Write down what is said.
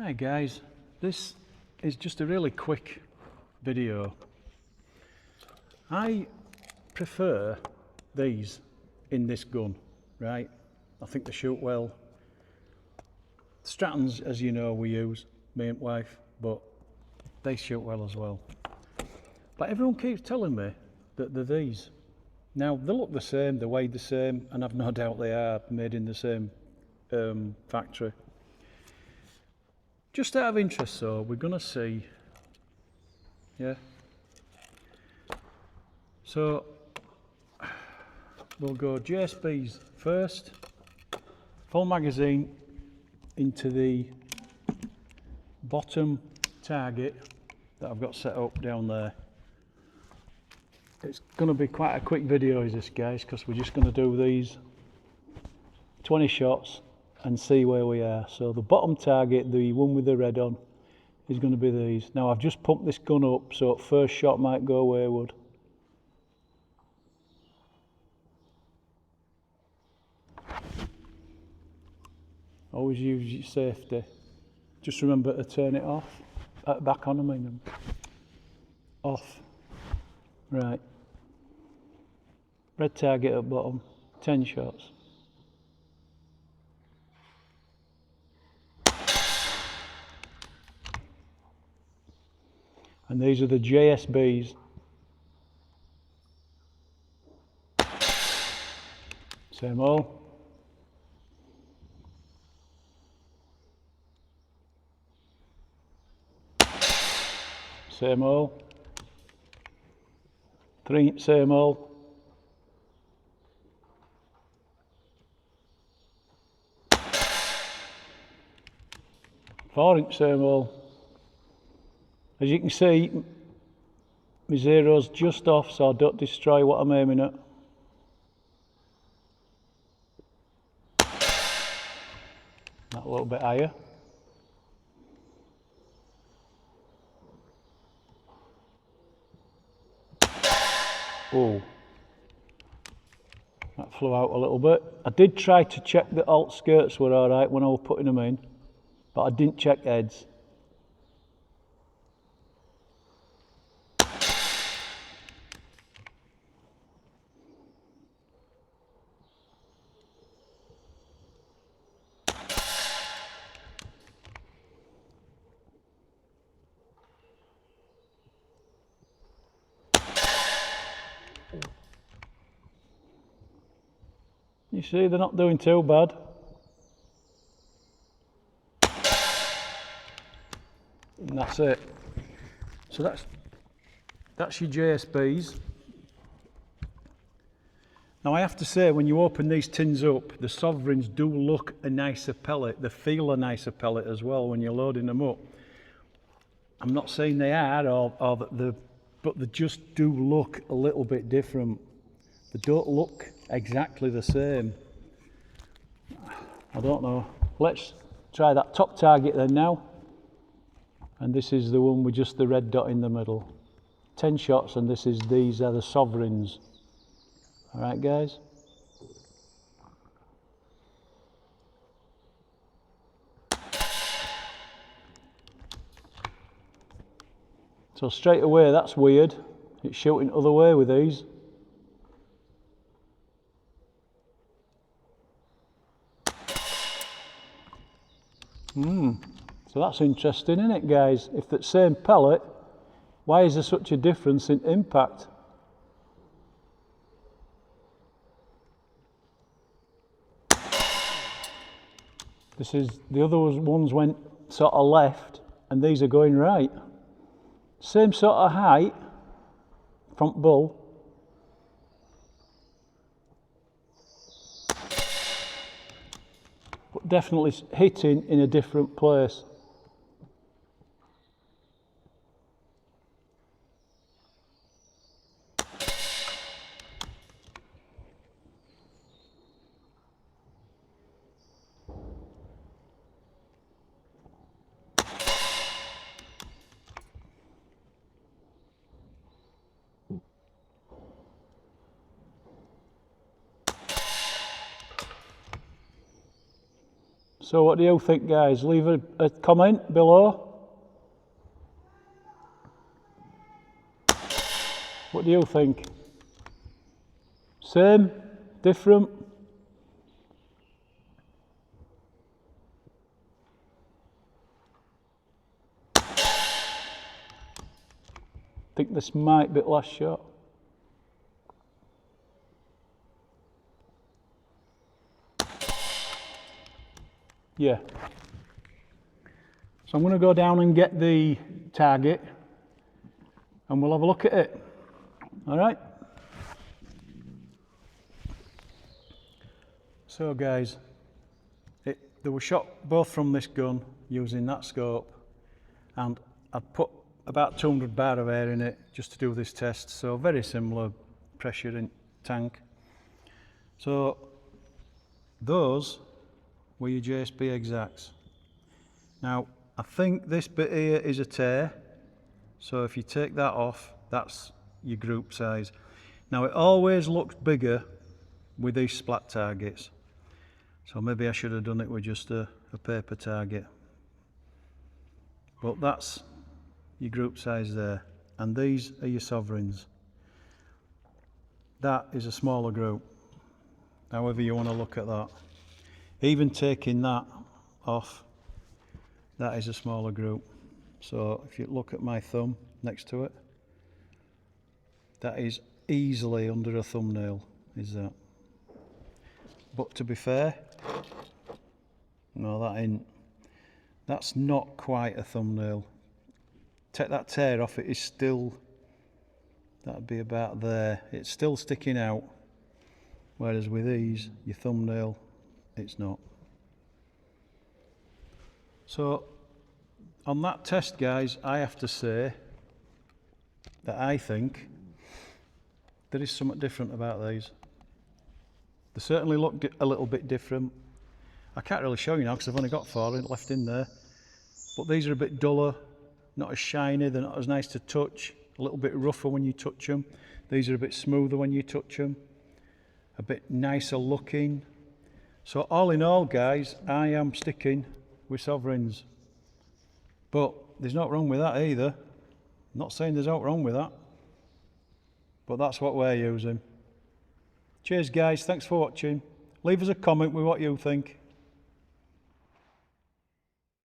Hi guys, this is just a really quick video. I prefer these in this gun, right? I think they shoot well. Strattons, as you know, we use, me and wife, but they shoot well as well. But everyone keeps telling me that they're these. Now, they look the same, they're weighed the same, and I've no doubt they are made in the same factory. Just out of interest, so we're gonna see, yeah. So we'll go JSB's first, full magazine into the bottom target that I've got set up down there. It's going to be quite a quick video, is this, guys, because we're just going to do these 20 shots and see where we are. So the bottom target, the one with the red on, is going to be these. Now I've just pumped this gun up so first shot might go wayward. Always use your safety. Just remember to turn it off. Back on, I mean. Off. Right. Red target at bottom. 10 shots. And these are the JSBs. Same hole. Same hole. 3-inch same hole. Four-inch same hole. As you can see, my zero's just off, so I don't destroy what I'm aiming at. That a little bit higher. Oh, that flew out a little bit. I did try to check the alt skirts were all right when I was putting them in, but I didn't check heads. You see, they're not doing too bad. And that's it. So that's your JSBs. Now I have to say, when you open these tins up, the Sovereigns do look a nicer pellet. They feel a nicer pellet as well when you're loading them up. I'm not saying they are, but they just do look a little bit different. They don't look exactly the same. I don't know. Let's try that top target then now. And this is the one with just the red dot in the middle. 10 shots, and these are the Sovereigns. All right, guys. So straight away, that's weird. It's shooting other way with these. So that's interesting, isn't it, guys? If it's the same pellet, why is there such a difference in impact? The other ones went sort of left, and these are going right. Same sort of height, front bull. But definitely hitting in a different place. So what do you think, guys? Leave a comment below. What do you think? Same? Different? Think this might be the last shot. Yeah. So I'm going to go down and get the target and we'll have a look at it. All right. So guys, they were shot both from this gun using that scope, and I'd put about 200 bar of air in it just to do this test. So very similar pressure in tank. So those were your JSB Exacts. Now I think this bit here is a tear, so if you take that off, that's your group size. Now it always looks bigger with these splat targets, so maybe I should have done it with just a paper target, but that's your group size there, and these are your sovereigns. That is a smaller group, however you want to look at that. Even taking that off, that is a smaller group. So if you look at my thumb next to it, that is easily under a thumbnail, is that. But to be fair, no, that ain't. That's not quite a thumbnail. Take that tear off, it is still, that'd be about there. It's still sticking out, whereas with these, your thumbnail, it's not. So on that test, guys, I have to say that I think there is something different about these. They certainly look a little bit different. I can't really show you now because I've only got 4 left in there, but these are a bit duller, not as shiny, they're not as nice to touch, a little bit rougher when you touch them. These are a bit smoother when you touch them, a bit nicer looking. So all in all, guys, I am sticking with sovereigns. But there's not wrong with that either. I'm not saying there's not wrong with that, but that's what we're using. Cheers guys, thanks for watching. Leave us a comment with what you think.